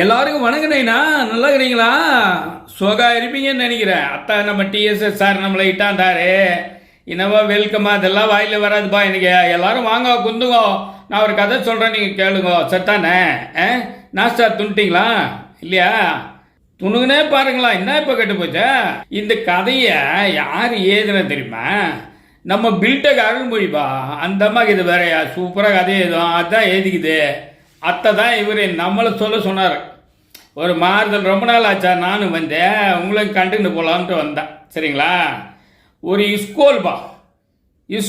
எல்லாருக்கும் வணங்கினேண்ணா, நல்லா இருக்கிறீங்களா? சோகா இருப்பீங்கன்னு நினைக்கிறேன். அத்தா நம்ம டிஎஸ்எஸ் சார் நம்மளை இட்டாந்தாரு. என்னவோ வெல்கமா அதெல்லாம் வாயில் வராதுப்பா எனக்கு. எல்லாரும் வாங்க குந்துங்கோ, நான் ஒரு கதை சொல்கிறேன், நீங்கள் கேளுங்க. சத்தானே நாஸ்டா துணிட்டிங்களா இல்லையா? துணுகுனே பாருங்களா, என்ன இப்போ கெட்டு போச்சா? இந்த கதையை யார் ஏதுன்னு தெரியுமா? நம்ம பில்டக் அருள்மொழிப்பா. அந்த அம்மாக்கு இது வேறையா சூப்பராக கதை ஏதும் அதுதான் ஏதிக்குது. அத்தை தான் இவர் நம்மளை சொன்னார். ஒரு மாறுதல் ரொம்ப நாள் ஆச்சா, நானும் வந்தேன், உங்களுக்கு கண்டுன்னு போகலான்ட்டு வந்தேன். சரிங்களா? ஒரு ஸ்கூல்பா.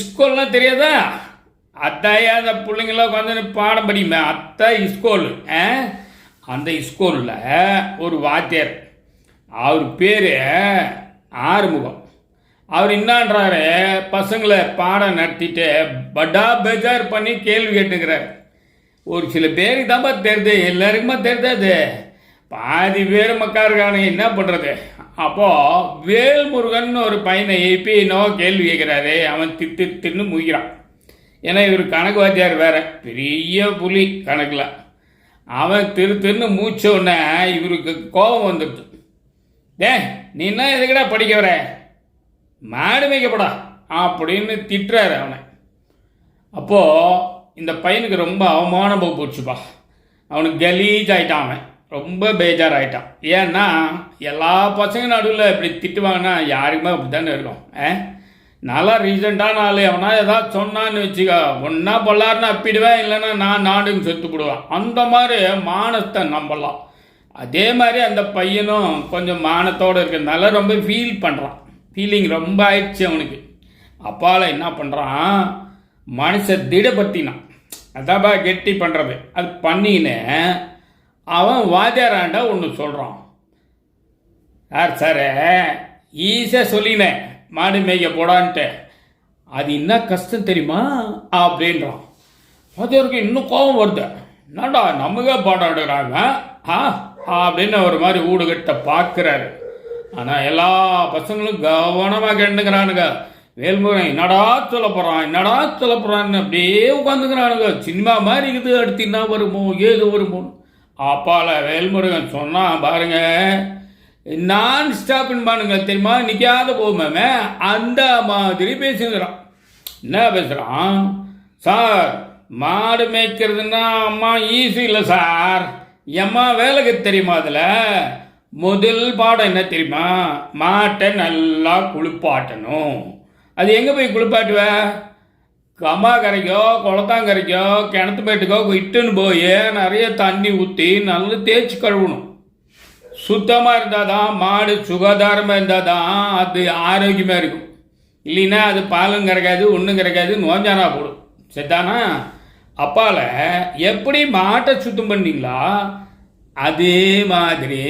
ஸ்கூல்னால் தெரியாதா? அத்தாயா அந்த பிள்ளைங்களாம் உட்காந்து பாடம் படிக்குமே, அத்தை ஸ்கூல். அந்த ஸ்கூலில் ஒரு வாத்தியார், அவர் பேர் ஆறுமுகம். அவர் என்னான்றாரு, பசங்களை பாடம் நடத்திட்டு படா பேஜார் பண்ணி கேள்வி கேட்டுக்கிறார். ஒரு சில பேருக்கு தான்ப்பா தெரியுது, எல்லாருக்குமா தெரியாது. பாதி பேர் மக்கா இருக்கானு, என்ன பண்ணுறது? அப்போது வேல்முருகன் ஒரு பையனை எழுப்பி என்னவோ கேள்வி கேட்குறாரு. அவன் தின்னு முகிறான். ஏன்னா இவர் கணக்கு வாத்தியார் வேறு, பெரிய புலி கணக்கில். அவன் தின்னு மூச்ச உடனே இவருக்கு கோபம் வந்துடுது. நீ என்ன எதுக்கடா படிக்க வர, மாடு மேய்க்கப்படா அப்படின்னு திட்டுறாரு அவனை. அப்போது இந்த பையனுக்கு ரொம்ப அவமானம் போச்சுப்பா. அவனுக்கு கலீஜ் ஆகிட்டான், அவன் ரொம்ப பேஜார் ஆகிட்டான். ஏன்னா எல்லா பசங்க நடுவில் இப்படி திட்டுவாங்கன்னா யாருக்குமே அப்படி தானே இருக்கும். நல்லா ரீசெண்டான ஆள் அவனா ஏதாவது சொன்னான்னு வச்சுக்கோ, ஒன்றா பொல்லாருன்னு அப்பிடுவேன், இல்லைன்னா நான் நாடுன்னு செத்து போடுவேன். அந்த மாதிரி மானத்தை நம்பலாம். அதே மாதிரி அந்த பையனும் கொஞ்சம் மானத்தோடு இருக்கிறதுனால ரொம்ப ஃபீல் பண்ணுறான். ஃபீலிங் ரொம்ப ஆயிடுச்சு அவனுக்கு. அப்பால் என்ன பண்ணுறான், மனுஷ திடப்படுத்தினான். அதாப்பா கெட்டி பண்ணுறது. அது பண்ணின்னு அவன் வாத்தியாராண்டா ஒன்று சொல்கிறான். சார் ஈஸியாக சொல்லினேன் மாடு மேய்க்க போடான்ட்டு, அது என்ன கஷ்டம் தெரியுமா அப்படின்றான். வாத்தியாருக்கு இன்னும் கோபம் வருது. என்னடா நமக்கே பாடம் எடுக்கிறாங்க அப்படின்னு ஒரு மாதிரி ஊடுகட்ட பார்க்குறாரு. ஆனால் எல்லா பசங்களும் கவனமாக கேட்டுக்கிறானுங்க. வேல்முருகன் என்னடா சொல்ல போகிறான்னு அப்படியே உட்காந்துக்கிறானுங்க. சினிமா மாதிரி இருக்குது, அடுத்து என்ன வருமோ ஏது வருமோ. அப்பால வேல்முருகன் சொன்னான் பாருங்க, நான் ஸ்டாப்னு பாருங்க தெரியுமா, நிற்காத போகுமே அந்த மாதிரி பேசுகிறான். என்ன பேசுகிறான்? சார் மாடு மேய்க்கிறதுன்னா அம்மா ஈஸி இல்லை சார். எம்மா வேலைக்கு தெரியுமா? அதில் முதல் பாடம் என்ன தெரியுமா, மாட்டை நல்லா குளிப்பாட்டணும். அது எங்கே போய் குளிப்பாட்டுவ? கம்மா கரைக்கோ குளத்தாங்கரைக்கோ கிணத்து போயிட்டுக்கோ இட்டுன்னு போய் நிறைய தண்ணி ஊற்றி நல்லா தேய்ச்சி கழுவணும். சுத்தமாக இருந்தால் தான் மாடு சுகாதாரமாக இருந்தால் தான் அது ஆரோக்கியமாக இருக்கும். இல்லைன்னா அது பாலும் கறக்காது, ஒன்றும் கறக்காது, நோஞ்சானா போடும். சரிதானா? அப்பால் எப்படி மாட்டை சுத்தம் பண்ணீங்களா அதே மாதிரி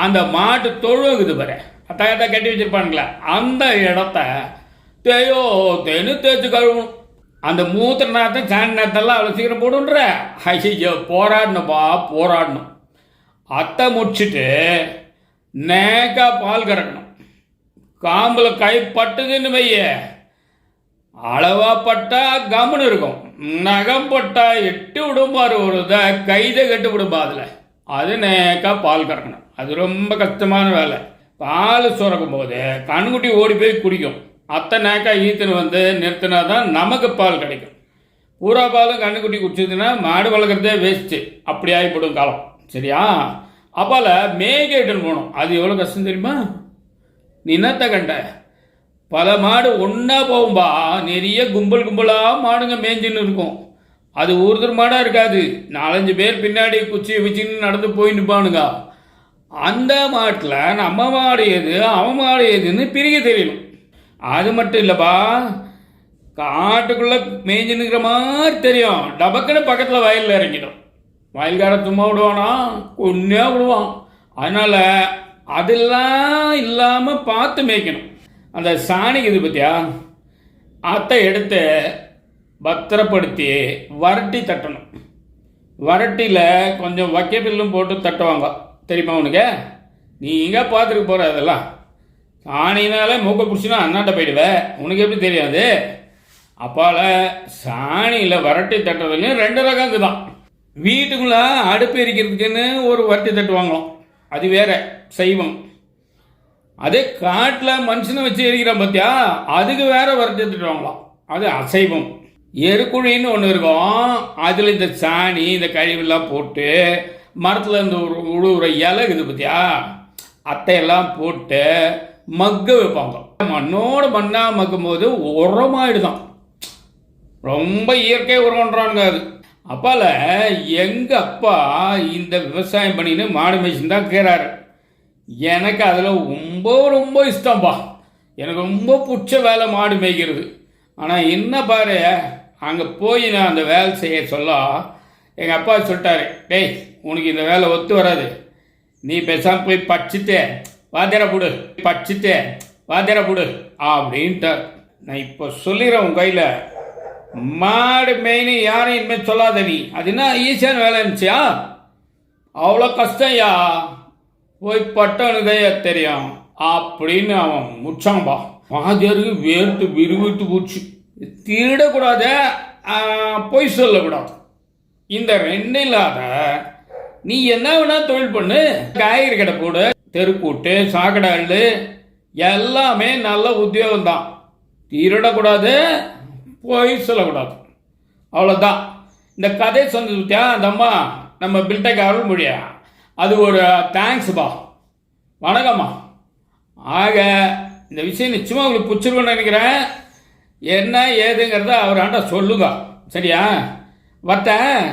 அந்த மாட்டு தொழுகுது பாரு, அத்தாயத்தை கட்டி வச்சுருப்பானுங்களா, அந்த இடத்த தேய்ச்சி கழுவணும். அந்த மூத்திர நேரத்தை சாணி நேரத்தெல்லாம் அவ்வளோ சீக்கிரம் போடுன்ற. ஐயோ போராடணும். அத்தை முடிச்சுட்டு நேக்கா பால் கறக்கணும். காம்பில் கை பட்டுதுன்னு வைய, அளவா பட்டா கம்முன்னு இருக்கும். நகம் பட்டா எட்டு விடும்பாரு, ஒரு கைதை கட்டு விடும்பா. அது நேக்கா பால் கறக்கணும். அது ரொம்ப கஷ்டமான வேலை. பால் சுரக்கும் போது கண்ணுக்குட்டி ஓடி போய் குடிக்கும். அத்தை நேக்கா ஈத்துன்னு வந்து நிறுத்தினா தான் நமக்கு பால் கிடைக்கும். பூரா பாலும் கண்ணுக்குட்டி குடிச்சதுன்னா மாடு வளர்க்குறதே வேஸ்ட்டு. அப்படி ஆகிப்படும் காலம். சரியா? அப்பால் மேய்கேட்டுன்னு போகணும். அது எவ்வளோ கஷ்டம் தெரியுமா? நீ என்னத்த கண்ட, பல மாடு ஒன்றா போகும்பா, நிறைய கும்பலாக மாடுங்க மேய்ஞ்சின்னு இருக்கும். அது ஒருத்தர் மாடாக இருக்காது, 4-5 பேர் பின்னாடி குச்சி வச்சுன்னு நடந்து போய் நிற்பானுங்க. அந்த மாட்டில் நம்ம மாடு எது அவன் மாடு எதுன்னு பிரிக்க தெரியணும். அது மட்டும் இல்லைப்பா, காட்டுக்குள்ளே மேய்ஞ்சின்னுக்கிற மாதிரி தெரியும். டபக்குன்னு பக்கத்தில் வயலில் இறங்கிடும். வயல்கார சும்மா விடுவானா, கொன்னே விடுவான். அதனால் அதெல்லாம் இல்லாமல் பார்த்து மேய்க்கணும். அந்த சாணிக்கு இது பற்றியா, அத்தை எடுத்து பத்திரப்படுத்தி வரட்டி தட்டணும். வரட்டியில் கொஞ்சம் வைக்கப்பில்லும் போட்டு தட்டுவாங்க. தெரியுமா உனக்கு? நீங்கள் பார்த்துட்டு போகிற அதெல்லாம். சாணினால மூக்க பிடிச்சினா அண்ணாட்ட போயிடுவேன், உனக்கு எப்படி தெரியாது? அப்பால் சாணியில் வரட்டி தட்டுறதுலையும் 2 ரகம் தான். வீட்டுக்குள்ள அடுப்பு எரிக்கிறதுக்குன்னு ஒரு வட்டி தட்டுவாங்களாம், அது வேற சைவம். அதே காட்டில் மனுஷனை வச்சு எரிக்கிறான் பார்த்தியா, அதுக்கு வேற வட்டி தட்டுவாங்களாம், அது அசைவம். எருக்குழின்னு ஒன்று இருக்கும், அதில் இந்த சாணி இந்த கழிவெல்லாம் போட்டு மரத்தில் இருந்து உழுவுற இலை இருக்குது பார்த்தியா, அத்தையெல்லாம் போட்டு மக்க வைப்பாங்க. மண்ணோட மண்ணாக மக்கும் போது உரமாயிடுதான், ரொம்ப இயற்கை உரம்ன்றானுங்க அது. அப்பால எங்கள் அப்பா இந்த விவசாயம் பண்ணின்னு மாடு மேய்ச்சின்னு தான் கேட்குறாரு. எனக்கு அதில் ரொம்ப ரொம்ப இஷ்டம்ப்பா, எனக்கு ரொம்ப பிடிச்ச வேலை மாடு மேய்க்கிறது. ஆனால் என்ன பாரு, அங்கே போய் நான் அந்த வேலை செய்ய சொல்ல எங்கள் அப்பா சொல்லிட்டாரு, டேய் உனக்கு இந்த வேலை ஒத்து வராது, நீ பேசாமல் போய் படிச்சுட்டு வாத்தியார போடு, படிச்சுட்டு வாத்தியார போடு அப்படின்ட்டார். நான் இப்போ சொல்லிடுறேன் உன் கையில், மாடு மெயின் யாரும் இனிமேல் சொல்லாத நீ, அது என்ன ஈஸியான வேலை இருந்துச்சியா, அவ்வளோ கஷ்டம்யா, போய் பட்டவனுதையா தெரியும் அப்படின்னு அவன் முடிச்சான்பா. வாத்தியாருக்கு வேர்த்து விறுவிட்டு போச்சு. திருடக்கூடாது, பொய் சொல்லக்கூடாது, இந்த ரெண்டு இல்லாத நீ என்ன வேணா தொழில் பண்ணு, காய்கறி கடை போடு, தெருக்கூட்டு, சாக்கடை எல்லாமே நல்ல உத்தியோகம் தான், திருடக்கூடாது, பொய் சொல்லக்கூடாது, அவ்வளோதான். இந்த கதை சொன்னதுத்தியா அந்த அம்மா நம்ம பில்டெக் அருள்மொழியா, அது ஒரு தேங்க்ஸ்பா, வணக்கம்மா. ஆக இந்த விஷயம் நிச்சயமாக உங்களுக்கு பிடிச்சிருக்குன்னு நினைக்கிறேன். என்ன ஏதுங்கிறத அவராண்ட சொல்லுங்க, சரியா? வர்த்தேன்.